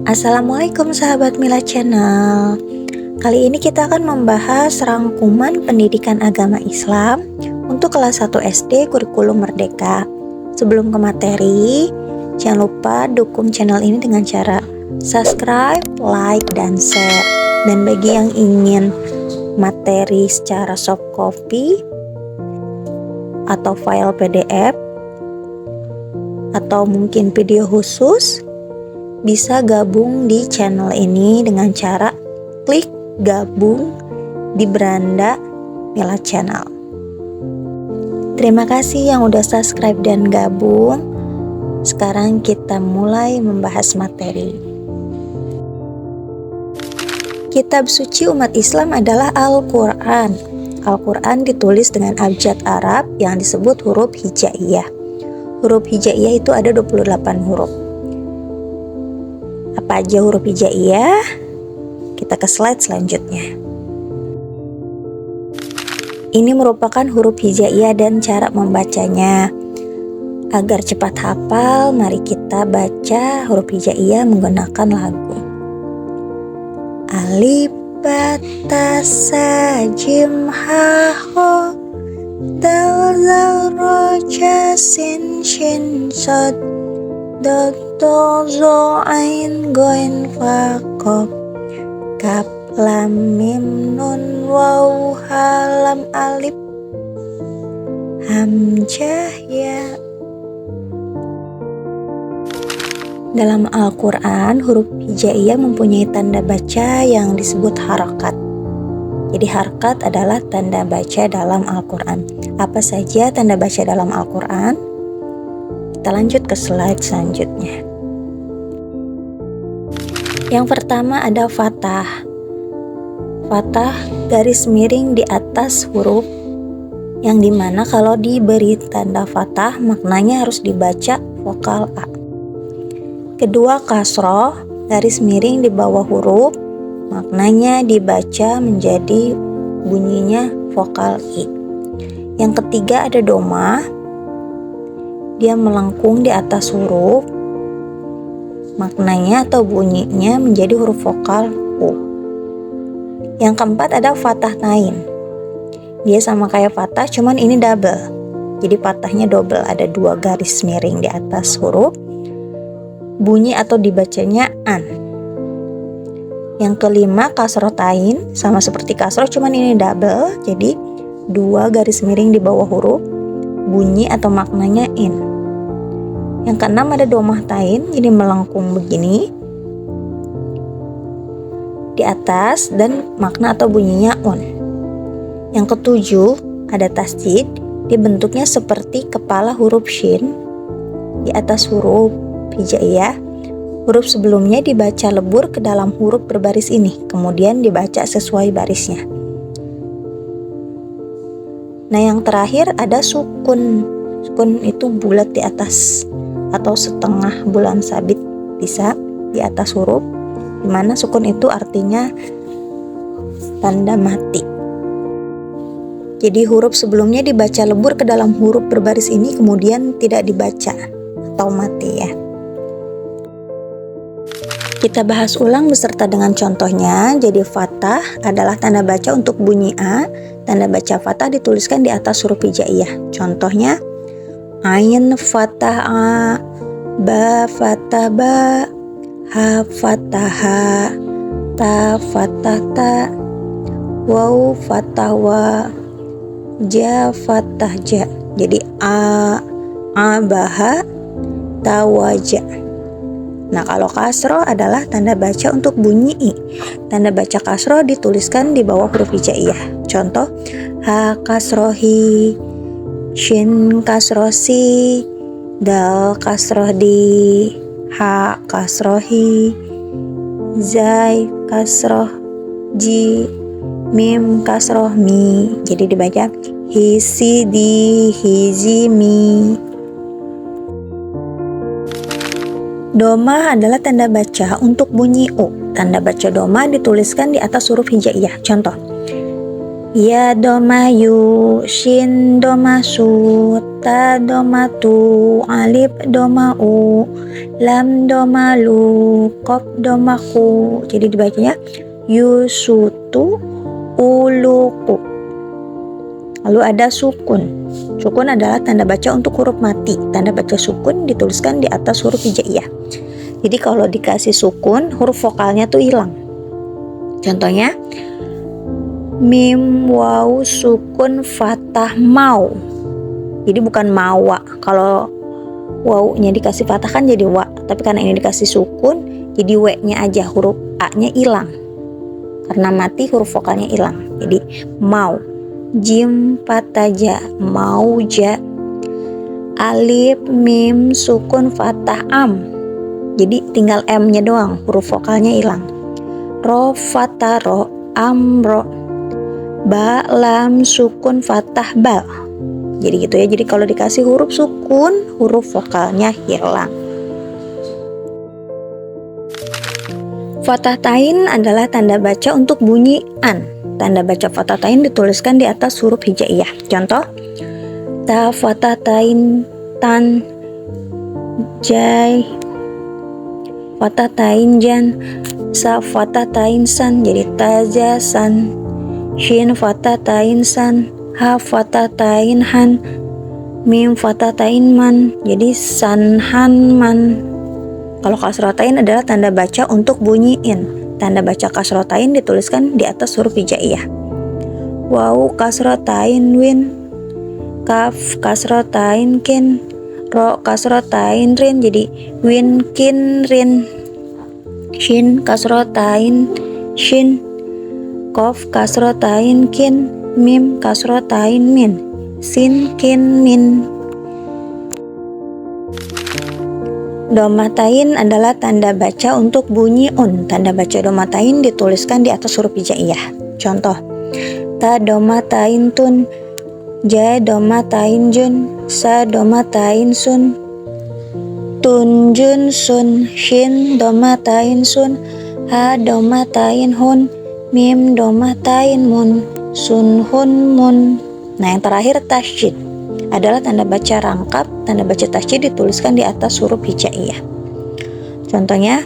Assalamualaikum sahabat Mila Channel. Kali ini kita akan membahas rangkuman pendidikan agama Islam untuk kelas 1 SD kurikulum Merdeka. Sebelum ke materi, jangan lupa dukung channel ini dengan cara subscribe, like, dan share. Dan bagi yang ingin materi secara soft copy atau file PDF atau mungkin video khusus, bisa gabung di channel ini dengan cara klik gabung di beranda Mila Channel. Terima kasih yang udah subscribe dan gabung. Sekarang kita mulai membahas materi. Kitab suci umat Islam adalah Al-Quran. Al-Quran ditulis dengan abjad Arab yang disebut huruf hijaiyah. Huruf hijaiyah itu ada 28 huruf. Apa aja huruf hijaiyah? Kita ke slide selanjutnya. Ini merupakan huruf hijaiyah dan cara membacanya. Agar cepat hafal, mari kita baca huruf hijaiyah menggunakan lagu. Alif, ba, ta, sa, jim, ha, ho, dal, zal, ro, ja, sin, shin, sod, dot, do, zo, ain, goin, fa, kof, kaf, lam, mim, nun, waw, ha, lam, alif, hamzah, ya. Dalam Al-Quran, huruf hijaiyah mempunyai tanda baca yang disebut harakat. Jadi harakat adalah tanda baca dalam Al-Quran. Apa saja tanda baca dalam Al-Quran? Kita lanjut ke slide selanjutnya. Yang pertama ada fathah. Fathah garis miring di atas huruf, yang dimana kalau diberi tanda fathah maknanya harus dibaca vokal A. Kedua kasroh garis miring di bawah huruf, maknanya dibaca menjadi bunyinya vokal I. Yang ketiga ada doma, dia melengkung di atas huruf, maknanya atau bunyinya menjadi huruf vokal U. Yang keempat ada fathah tain, dia sama kayak fathah cuman ini double, jadi fathahnya double, ada 2 garis miring di atas huruf, bunyi atau dibacanya an. Yang kelima kasroh tain, sama seperti kasroh cuman ini double, jadi 2 garis miring di bawah huruf, bunyi atau maknanya in. Yang keenam ada domah tain, jadi melengkung begini di atas dan makna atau bunyinya un. Yang ketujuh ada tasdid, dibentuknya seperti kepala huruf shin di atas huruf hijaiyah. Huruf sebelumnya dibaca lebur ke dalam huruf berbaris ini, kemudian dibaca sesuai barisnya. Nah, yang terakhir ada sukun. Sukun itu bulat di atas atau setengah bulan sabit bisa di atas huruf, dimana sukun itu artinya tanda mati. Jadi huruf sebelumnya dibaca lebur ke dalam huruf berbaris ini, kemudian tidak dibaca atau mati ya. Kita bahas ulang beserta dengan contohnya. Jadi fathah adalah tanda baca untuk bunyi A. Tanda baca fathah dituliskan di atas huruf hijaiyah. Contohnya ain fathah A, ba fathah ba, ha fathah ha, ta fathah ta, waw fathah wa, ja fathah ja. Jadi a baha, ta wa ja. Nah, kalau kasroh adalah tanda baca untuk bunyi I. Tanda baca kasroh dituliskan di bawah huruf hijaiyah. Contoh, ha kasroh hi, shin kasroh si, dal kasroh di, ha kasroh hi, zai kasroh ji, mim kasroh mi. Jadi dibaca hisi di, hizi mi. Doma adalah tanda baca untuk bunyi U. Tanda baca doma dituliskan di atas huruf hijaiyah. Contoh, ya doma yu, shin doma su, ta doma tu, alif doma u, lam doma lu, qaf doma ku. Jadi dibacanya yusutu uluku. Lalu ada sukun. Sukun adalah tanda baca untuk huruf mati. Tanda baca sukun dituliskan di atas huruf hijaiyah. Jadi kalau dikasih sukun, huruf vokalnya tuh hilang. Contohnya, mim waw sukun fathah mau. Jadi bukan mawa. Kalau wawnya dikasih fathah kan jadi wa, tapi karena ini dikasih sukun, jadi w-nya aja, huruf a-nya hilang. Karena mati huruf vokalnya hilang. Jadi mau. Jim fathah ja, mau ja. Alif mim sukun fathah am. Jadi tinggal m-nya doang, huruf vokalnya hilang. Ro fathah ro, amro. Ba lam sukun fathah ba. Jadi gitu ya. Jadi kalau dikasih huruf sukun, huruf vokalnya hilang. Fathah tain adalah tanda baca untuk bunyi an. Tanda baca fathah tain dituliskan di atas huruf hijaiyah. Contoh, ta fathah tain tan, jai fathah tain jan, sa fathah tain san, jadi tajasan. Shin fathah tain san, ha fathah tain han, mim fathah tain man, jadi sanhan man. Kalau kasrotain adalah tanda baca untuk bunyi in. Tanda baca kasrotain dituliskan di atas huruf hijaiyah. Waw kasrotain win, kaf kasrotain kin, ro kasrotain rin, jadi win kin rin. Shin kasrotain shin, kof kasrotain kin, mim kasrotain min, sin kin min. Domatain adalah tanda baca untuk bunyi un. Tanda baca domatain dituliskan di atas huruf hijaiyah. Contoh, ta domatain tun, ja domatain jun, sa domatain sun, tun jun sun, shin domatain sun, ha domatain hun, mim domatain mun, sun hun mun. Nah yang terakhir tasydid adalah tanda baca rangkap. Tanda baca tasydid dituliskan di atas huruf hijaiyah. Contohnya,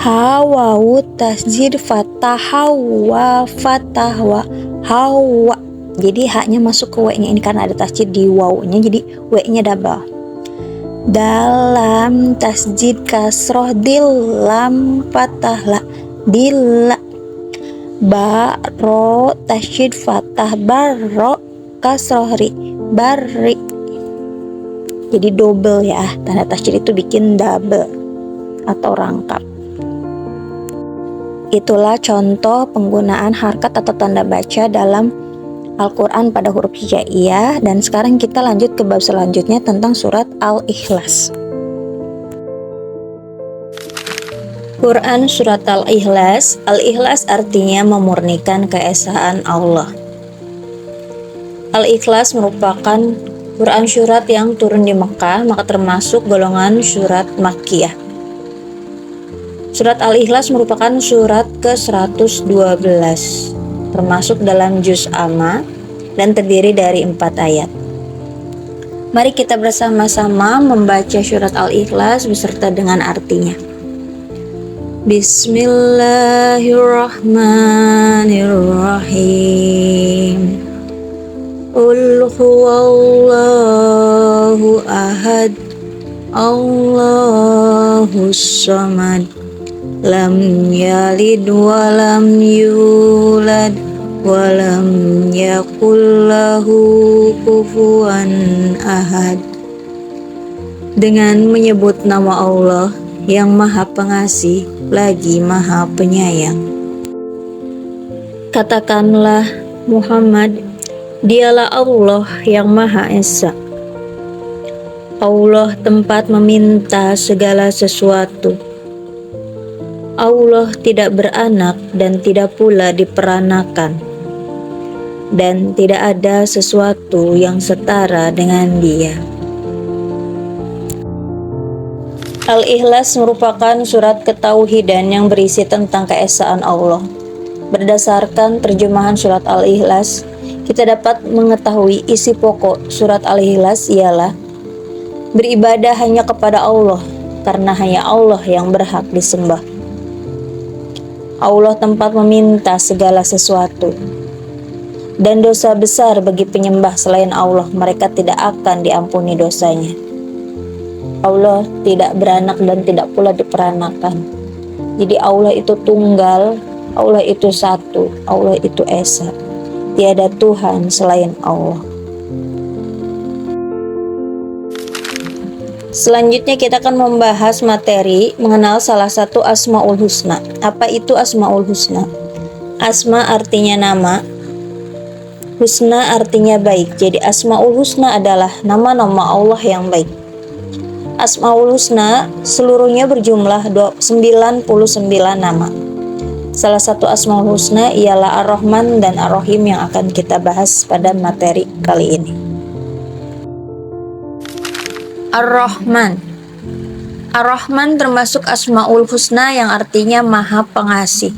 hawawu tasydid fathah hawa fathah wa hawa. Jadi haknya masuk ke w-nya, ini karena ada tasydid di waw-nya, jadi w-nya double. Dalam tasydid kasroh dil lam fathah la dilla. Ba ro tasydid fathah barro kasroh ri barri. Jadi double ya, tanda tasydid itu bikin double atau rangkap. Itulah contoh penggunaan harkat atau tanda baca dalam Al-Quran pada huruf hijaiyah. Dan sekarang kita lanjut ke bab selanjutnya tentang surat Al-Ikhlas. Quran surat Al-Ikhlas. Al-Ikhlas artinya memurnikan keesaan Allah. Al-Ikhlas merupakan Quran surat yang turun di Mekah, maka termasuk golongan surat Makkiyah. Surat Al-Ikhlas merupakan surat ke-112, termasuk dalam juz amma dan terdiri dari 4 ayat. Mari kita bersama-sama membaca surat Al-Ikhlas beserta dengan artinya. Bismillahirrahmanirrahim. Qul huwallahu ahad, Allahus samad, lam yalid wa lam yulad wa lam yakul lahu kufuwan ahad. Dengan menyebut nama Allah yang Maha Pengasih lagi Maha Penyayang. Katakanlah, Muhammad, Dialah Allah yang Maha Esa. Allah tempat meminta segala sesuatu. Allah tidak beranak dan tidak pula diperanakan, dan tidak ada sesuatu yang setara dengan Dia. Al-Ikhlas merupakan surat ketauhidan yang berisi tentang keesaan Allah. Berdasarkan terjemahan surat Al-Ikhlas, kita dapat mengetahui isi pokok surat Al-Ikhlas ialah beribadah hanya kepada Allah, karena hanya Allah yang berhak disembah. Allah tempat meminta segala sesuatu. Dan dosa besar bagi penyembah selain Allah, mereka tidak akan diampuni dosanya. Allah tidak beranak dan tidak pula diperanakan. Jadi Allah itu tunggal, Allah itu satu, Allah itu esa. Tiada Tuhan selain Allah. Selanjutnya kita akan membahas materi mengenal salah satu Asmaul Husna. Apa itu Asmaul Husna? Asma artinya nama, Husna artinya baik. Jadi Asmaul Husna adalah nama-nama Allah yang baik. Asmaul Husna seluruhnya berjumlah 99 nama. Salah satu Asmaul Husna ialah Ar-Rahman dan Ar-Rahim yang akan kita bahas pada materi kali ini. Ar-Rahman. Ar-Rahman termasuk Asmaul Husna yang artinya Maha Pengasih.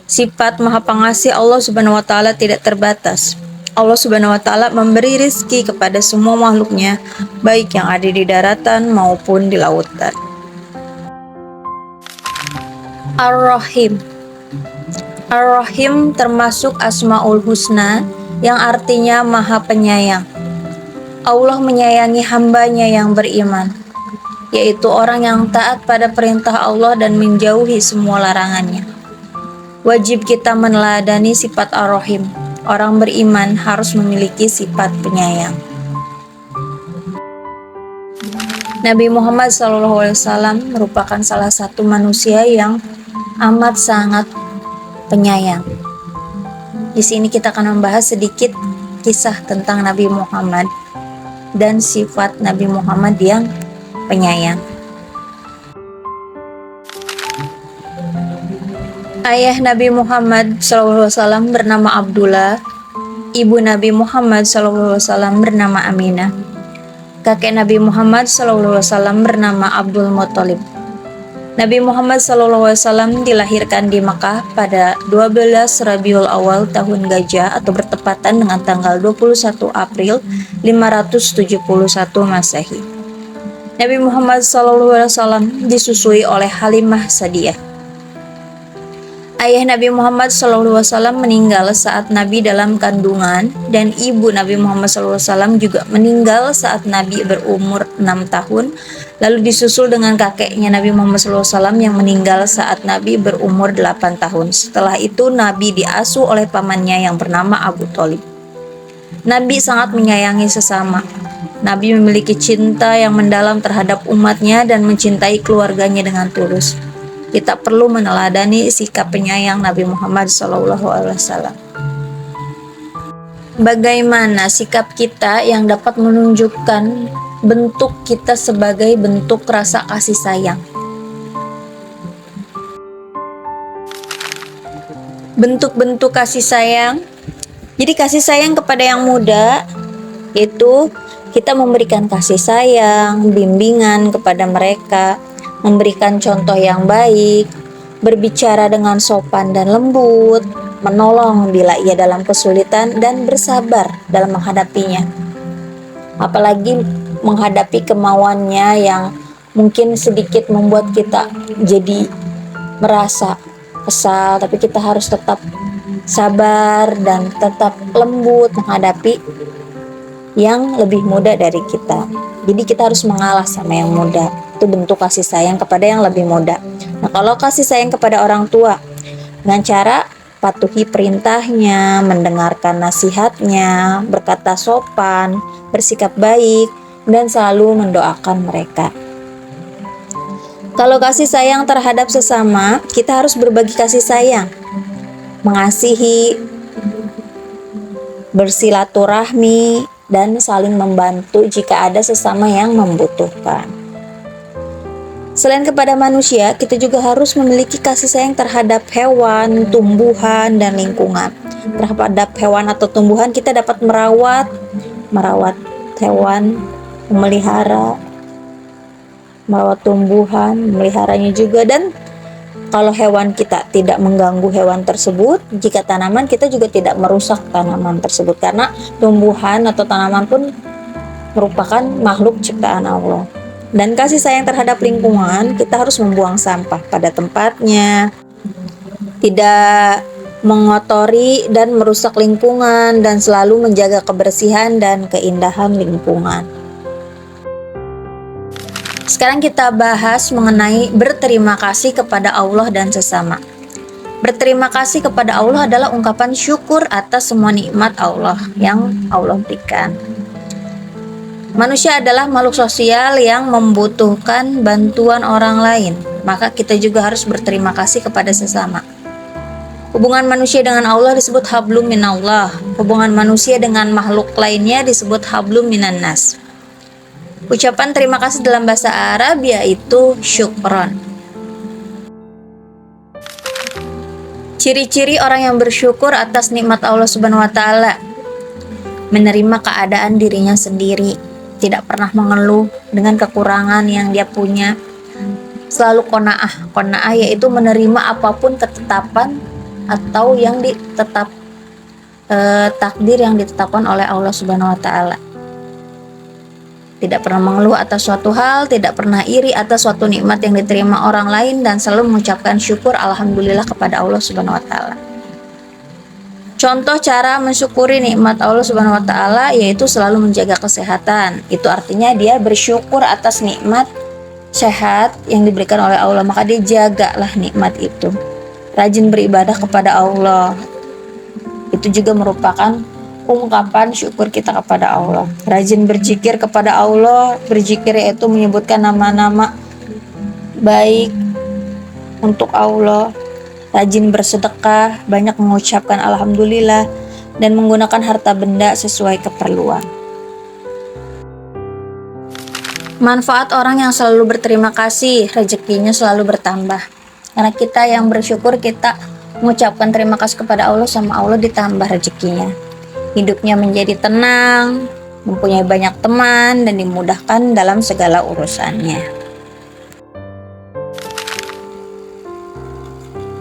Sifat Maha Pengasih Allah Subhanahu wa taala tidak terbatas. Allah Subhanahu wa taala memberi rizki kepada semua makhluknya, baik yang ada di daratan maupun di lautan. Ar-Rahim. Ar-Rahim termasuk Asmaul Husna yang artinya Maha Penyayang. Allah menyayangi hambanya yang beriman, yaitu orang yang taat pada perintah Allah dan menjauhi semua larangannya. Wajib kita meneladani sifat Ar-Rahim. Orang beriman harus memiliki sifat penyayang. Nabi Muhammad SAW merupakan salah satu manusia yang amat sangat penyayang. Di sini kita akan membahas sedikit kisah tentang Nabi Muhammad dan sifat Nabi Muhammad yang penyayang. Ayah Nabi Muhammad SAW bernama Abdullah, ibu Nabi Muhammad SAW bernama Aminah, kakek Nabi Muhammad SAW bernama Abdul Muthalib. Nabi Muhammad SAW dilahirkan di Makkah pada 12 Rabiul Awal tahun Gajah atau bertepatan dengan tanggal 21 April 571 Masehi. Nabi Muhammad SAW disusui oleh Halimah Sa'diyah. Ayah Nabi Muhammad SAW meninggal saat Nabi dalam kandungan, dan ibu Nabi Muhammad SAW juga meninggal saat Nabi berumur 6 tahun, lalu disusul dengan kakeknya Nabi Muhammad SAW yang meninggal saat Nabi berumur 8 tahun. Setelah itu Nabi diasuh oleh pamannya yang bernama Abu Thalib. Nabi sangat menyayangi sesama. Nabi memiliki cinta yang mendalam terhadap umatnya dan mencintai keluarganya dengan tulus. Kita perlu meneladani sikap penyayang Nabi Muhammad SAW. Bagaimana sikap kita yang dapat menunjukkan bentuk kita sebagai bentuk rasa kasih sayang? Bentuk-bentuk kasih sayang. Jadi kasih sayang kepada yang muda itu kita memberikan kasih sayang, bimbingan kepada mereka, memberikan contoh yang baik, berbicara dengan sopan dan lembut, menolong bila ia dalam kesulitan, dan bersabar dalam menghadapinya. Apalagi menghadapi kemauannya yang mungkin sedikit membuat kita jadi merasa kesal, tapi kita harus tetap sabar dan tetap lembut menghadapi yang lebih muda dari kita. Jadi kita harus mengalah sama yang muda. Itu bentuk kasih sayang kepada yang lebih muda. Nah, kalau kasih sayang kepada orang tua dengan cara patuhi perintahnya, mendengarkan nasihatnya, berkata sopan, bersikap baik, dan selalu mendoakan mereka. Kalau kasih sayang terhadap sesama, kita harus berbagi kasih sayang, mengasihi, bersilaturahmi, dan saling membantu jika ada sesama yang membutuhkan. Selain kepada manusia, kita juga harus memiliki kasih sayang terhadap hewan, tumbuhan, dan lingkungan. Terhadap hewan atau tumbuhan kita dapat merawat hewan, memelihara, merawat tumbuhan, memeliharanya juga, dan Kalau hewan kita tidak mengganggu hewan tersebut, jika tanaman kita juga tidak merusak tanaman tersebut, karena tumbuhan atau tanaman pun merupakan makhluk ciptaan Allah. Dan kasih sayang terhadap lingkungan, kita harus membuang sampah pada tempatnya, tidak mengotori dan merusak lingkungan, dan selalu menjaga kebersihan dan keindahan lingkungan. Sekarang kita bahas mengenai berterima kasih kepada Allah dan sesama. Berterima kasih kepada Allah adalah ungkapan syukur atas semua nikmat Allah yang Allah berikan. Manusia adalah makhluk sosial yang membutuhkan bantuan orang lain, maka kita juga harus berterima kasih kepada sesama. Hubungan manusia dengan Allah disebut hablum minallah. Hubungan manusia dengan makhluk lainnya disebut hablum minannas. Ucapan terima kasih dalam bahasa Arab yaitu syukron. Ciri-ciri orang yang bersyukur atas nikmat Allah Subhanahu wa taala: menerima keadaan dirinya sendiri, tidak pernah mengeluh dengan kekurangan yang dia punya. Selalu qanaah. Qanaah yaitu menerima apapun ketetapan atau yang takdir yang ditetapkan oleh Allah Subhanahu wa taala. Tidak pernah mengeluh atas suatu hal, tidak pernah iri atas suatu nikmat yang diterima orang lain, dan selalu mengucapkan syukur alhamdulillah kepada Allah Subhanahu wa taala. Contoh cara mensyukuri nikmat Allah Subhanahu wa taala yaitu selalu menjaga kesehatan. Itu artinya dia bersyukur atas nikmat sehat yang diberikan oleh Allah, maka dia jagalah nikmat itu. Rajin beribadah kepada Allah. Itu juga merupakan ungkapan syukur kita kepada Allah. Rajin berzikir kepada Allah. Berzikir yaitu menyebutkan nama-nama baik untuk Allah. Rajin bersedekah, banyak mengucapkan alhamdulillah, dan menggunakan harta benda sesuai keperluan. Manfaat orang yang selalu berterima kasih, rezekinya selalu bertambah. Karena kita yang bersyukur, kita mengucapkan terima kasih kepada Allah, sama Allah ditambah rezekinya. Hidupnya menjadi tenang, mempunyai banyak teman, dan dimudahkan dalam segala urusannya.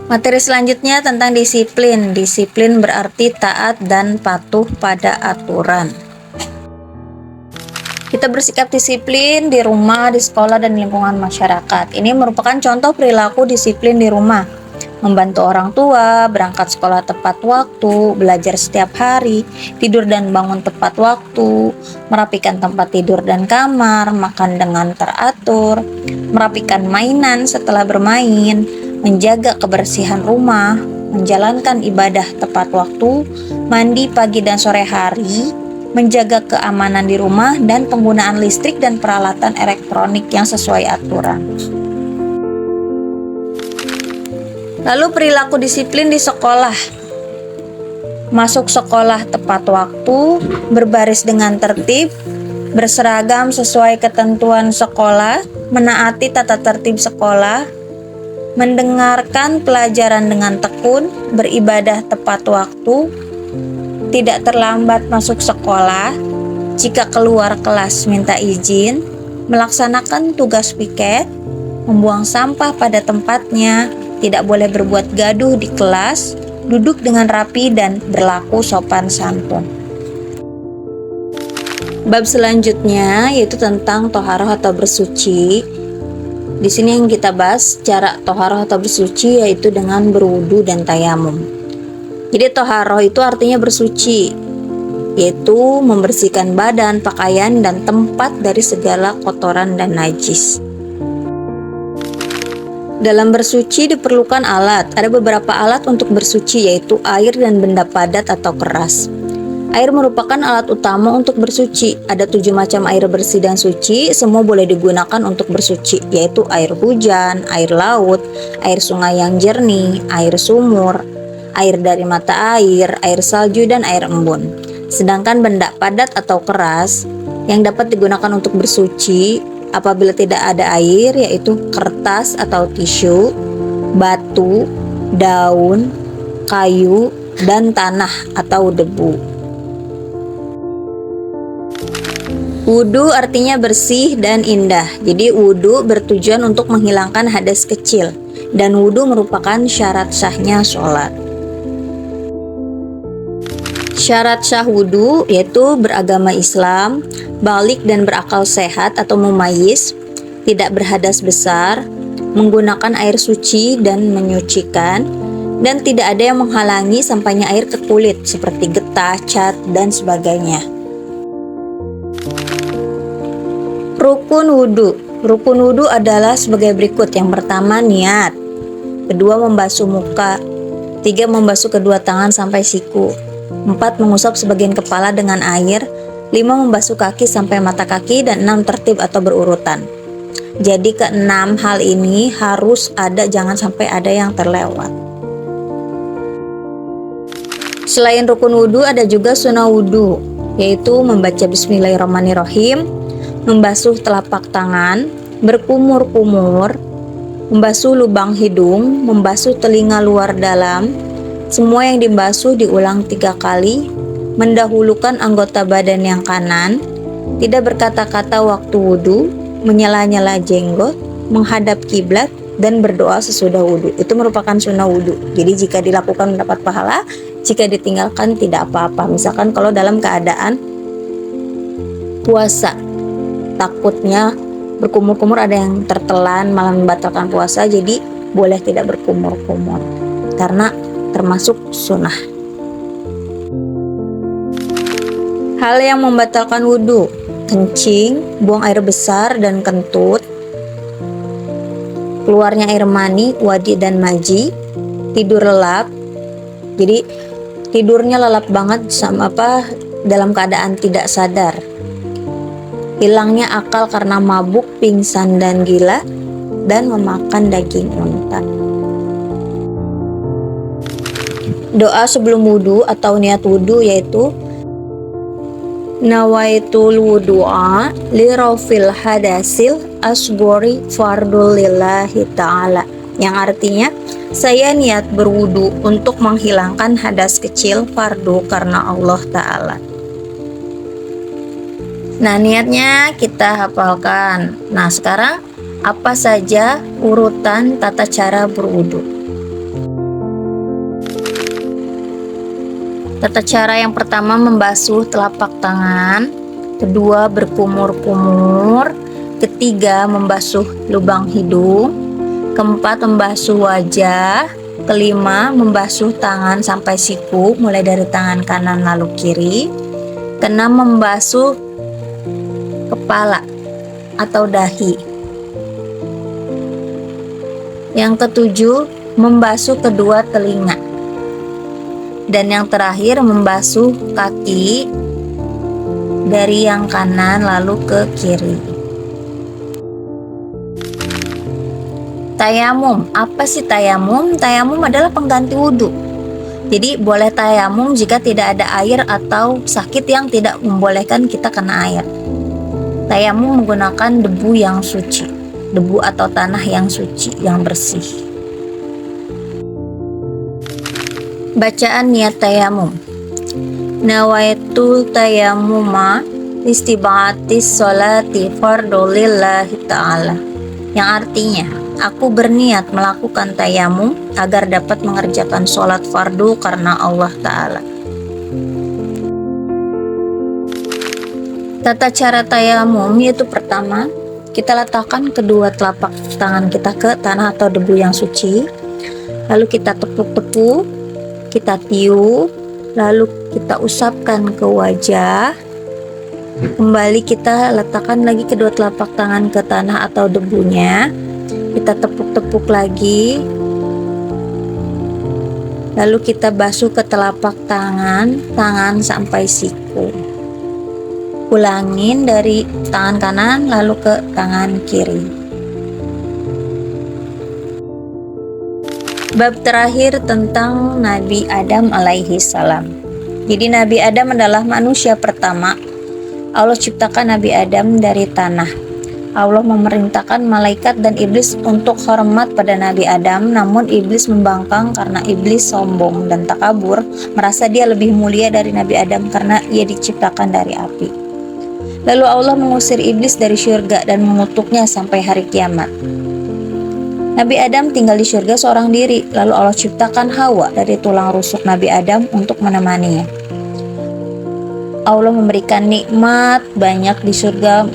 Materi selanjutnya tentang disiplin. Disiplin berarti taat dan patuh pada aturan. Kita bersikap disiplin di rumah, di sekolah, dan lingkungan masyarakat. Ini merupakan contoh perilaku disiplin di rumah. Membantu orang tua, berangkat sekolah tepat waktu, belajar setiap hari, tidur dan bangun tepat waktu, merapikan tempat tidur dan kamar, makan dengan teratur, merapikan mainan setelah bermain, menjaga kebersihan rumah, menjalankan ibadah tepat waktu, mandi pagi dan sore hari, menjaga keamanan di rumah, dan penggunaan listrik dan peralatan elektronik yang sesuai aturan. Lalu perilaku disiplin di sekolah. Masuk sekolah tepat waktu, berbaris dengan tertib, berseragam sesuai ketentuan sekolah, menaati tata tertib sekolah, mendengarkan pelajaran dengan tekun, beribadah tepat waktu, tidak terlambat masuk sekolah, jika keluar kelas minta izin, melaksanakan tugas piket, membuang sampah pada tempatnya, tidak boleh berbuat gaduh di kelas, duduk dengan rapi, dan berlaku sopan santun. Bab selanjutnya yaitu tentang toharoh atau bersuci. Di sini yang kita bahas cara toharoh atau bersuci yaitu dengan berwudu dan tayamum. Jadi toharoh itu artinya bersuci, yaitu membersihkan badan, pakaian, dan tempat dari segala kotoran dan najis. Dalam bersuci diperlukan alat. Ada beberapa alat untuk bersuci yaitu air dan benda padat atau keras. Air merupakan alat utama untuk bersuci. Ada 7 macam air bersih dan suci, semua boleh digunakan untuk bersuci, yaitu air hujan, air laut, air sungai yang jernih, air sumur, air dari mata air, air salju, dan air embun. Sedangkan benda padat atau keras yang dapat digunakan untuk bersuci apabila tidak ada air yaitu kertas atau tisu, batu, daun, kayu, dan tanah atau debu. Wudu artinya bersih dan indah. Jadi wudu bertujuan untuk menghilangkan hadas kecil. dan wudhu merupakan syarat sahnya sholat. Syarat sah wudhu yaitu beragama Islam, balik dan berakal sehat atau mumayyiz, tidak berhadas besar, menggunakan air suci dan menyucikan, dan tidak ada yang menghalangi sampainya air ke kulit seperti getah, cat, dan sebagainya. Rukun wudhu. Rukun wudhu adalah sebagai berikut. Yang pertama, niat. Kedua, membasuh muka. Tiga, membasuh kedua tangan sampai siku. 4, mengusap sebagian kepala dengan air. 5, membasuh kaki sampai mata kaki. Dan 6, tertib atau berurutan. Jadi ke-6 hal ini harus ada, jangan sampai ada yang terlewat. Selain rukun wudhu ada juga sunnah wudhu, yaitu membaca bismillahirrahmanirrahim, membasuh telapak tangan, berkumur-kumur, membasuh lubang hidung, membasuh telinga luar dalam. Semua yang dibasuh diulang 3 kali, mendahulukan anggota badan yang kanan, tidak berkata-kata waktu wudhu, menyela-nyela jenggot, menghadap kiblat, dan berdoa sesudah wudhu. Itu merupakan sunnah wudhu. Jadi jika dilakukan mendapat pahala, jika ditinggalkan tidak apa-apa. Misalkan kalau dalam keadaan puasa, takutnya berkumur-kumur ada yang tertelan malah membatalkan puasa, jadi boleh tidak berkumur-kumur karena termasuk sunnah. Hal yang membatalkan wudhu: kencing, buang air besar dan kentut, keluarnya air mani, wadi dan maji, tidur lelap. Jadi tidurnya lelap banget dalam keadaan tidak sadar. Hilangnya akal karena mabuk, pingsan dan gila, dan memakan daging unta. Doa sebelum wudhu atau niat wudhu yaitu nawaitul wudu'a li rafil hadasil asgori fardul lillahi ta'ala, yang artinya saya niat berwudu untuk menghilangkan hadas kecil fardu karena Allah Ta'ala. Nah, niatnya kita hafalkan. Nah, sekarang apa saja urutan tata cara berwudu? Tata cara yang pertama membasuh telapak tangan, kedua berkumur-kumur, ketiga membasuh lubang hidung, keempat membasuh wajah, kelima membasuh tangan sampai siku mulai dari tangan kanan lalu kiri, keenam membasuh kepala atau dahi, yang ketujuh membasuh kedua telinga, dan yang terakhir membasuh kaki dari yang kanan lalu ke kiri. Tayamum, apa sih tayamum? Tayamum adalah pengganti wudhu. Jadi boleh tayamum jika tidak ada air atau sakit yang tidak membolehkan kita kena air. Tayamum menggunakan debu yang suci, debu atau tanah yang suci, yang bersih. Bacaan niat tayamum. Nawaitul tayamuma istibaatis sholati fardhu lillahi ta'ala, yang artinya aku berniat melakukan tayamum agar dapat mengerjakan sholat fardu karena Allah Ta'ala. Tata cara tayamum yaitu pertama, kita letakkan kedua telapak tangan kita ke tanah atau debu yang suci, lalu kita tepuk-tepuk, kita tiup, lalu kita usapkan ke wajah. Kembali kita letakkan lagi kedua telapak tangan ke tanah atau debunya, kita tepuk-tepuk lagi, lalu kita basuh ke telapak tangan sampai siku. Ulangin dari tangan kanan lalu ke tangan kiri. Bab terakhir tentang Nabi Adam alaihi salam. Jadi Nabi Adam adalah manusia pertama. Allah ciptakan Nabi Adam dari tanah. Allah memerintahkan malaikat dan iblis untuk hormat pada Nabi Adam, namun iblis membangkang karena iblis sombong dan takabur, merasa dia lebih mulia dari Nabi Adam karena ia diciptakan dari api. Lalu Allah mengusir iblis dari syurga dan mengutuknya sampai hari kiamat. Nabi Adam tinggal di surga seorang diri, lalu Allah ciptakan Hawa dari tulang rusuk Nabi Adam untuk menemaninya. Allah memberikan nikmat banyak di surga,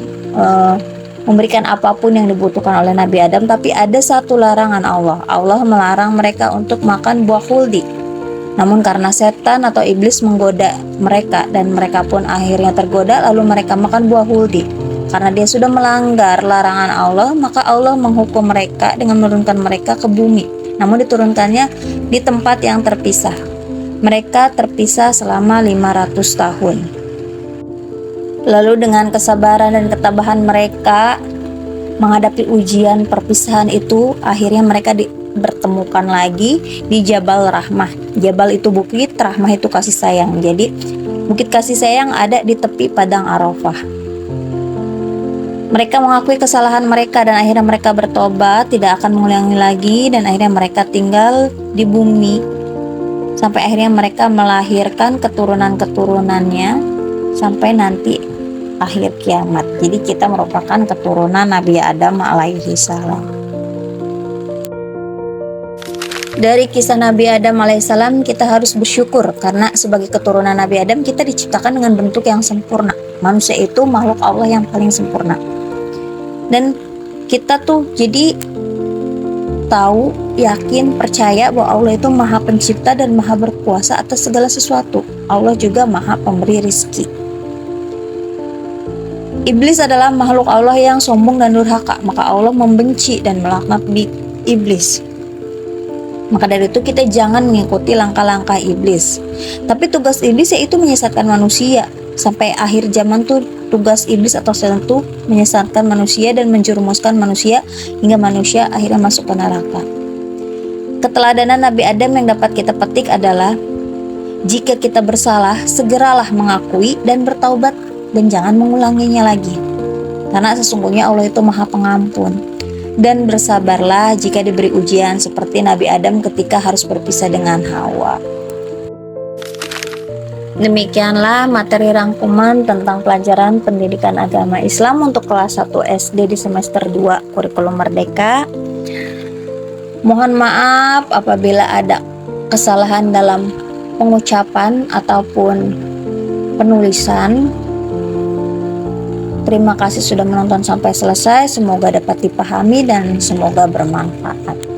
memberikan apapun yang dibutuhkan oleh Nabi Adam, tapi ada satu larangan Allah. Allah melarang mereka untuk makan buah khuldi. Namun karena setan atau iblis menggoda mereka dan mereka pun akhirnya tergoda, lalu mereka makan buah khuldi. Karena dia sudah melanggar larangan Allah, maka Allah menghukum mereka dengan menurunkan mereka ke bumi. Namun diturunkannya di tempat yang terpisah. Mereka terpisah selama 500 tahun. Lalu dengan kesabaran dan ketabahan mereka menghadapi ujian perpisahan itu, akhirnya mereka bertemukan lagi di Jabal Rahmah. Jabal itu bukit, Rahmah itu kasih sayang. Jadi bukit kasih sayang ada di tepi padang Arafah. Mereka mengakui kesalahan mereka dan akhirnya mereka bertobat, tidak akan mengulangi lagi, dan akhirnya mereka tinggal di bumi sampai akhirnya mereka melahirkan keturunan-keturunannya sampai nanti akhir kiamat. Jadi kita merupakan keturunan Nabi Adam alaihi salam. Dari kisah Nabi Adam alaihissalam kita harus bersyukur karena sebagai keturunan Nabi Adam kita diciptakan dengan bentuk yang sempurna. Manusia itu makhluk Allah yang paling sempurna. Dan kita tuh jadi tahu, yakin, percaya bahwa Allah itu maha pencipta dan maha berkuasa atas segala sesuatu. Allah juga maha pemberi rizki. Iblis adalah makhluk Allah yang sombong dan durhaka, maka Allah membenci dan melaknat iblis. Maka dari itu kita jangan mengikuti langkah-langkah iblis. Tapi tugas iblis yaitu menyesatkan manusia. Sampai akhir zaman tuh tugas iblis atau setan itu menyesatkan manusia dan menjerumuskan manusia hingga manusia akhirnya masuk ke neraka. Keteladanan Nabi Adam yang dapat kita petik adalah jika kita bersalah, segeralah mengakui dan bertaubat dan jangan mengulanginya lagi. Karena sesungguhnya Allah itu maha pengampun. Dan bersabarlah jika diberi ujian seperti Nabi Adam ketika harus berpisah dengan Hawa. Demikianlah materi rangkuman tentang pelajaran pendidikan agama Islam untuk kelas 1 SD di semester 2 kurikulum Merdeka. Mohon maaf apabila ada kesalahan dalam pengucapan ataupun penulisan. Terima kasih sudah menonton sampai selesai. Semoga dapat dipahami dan semoga bermanfaat.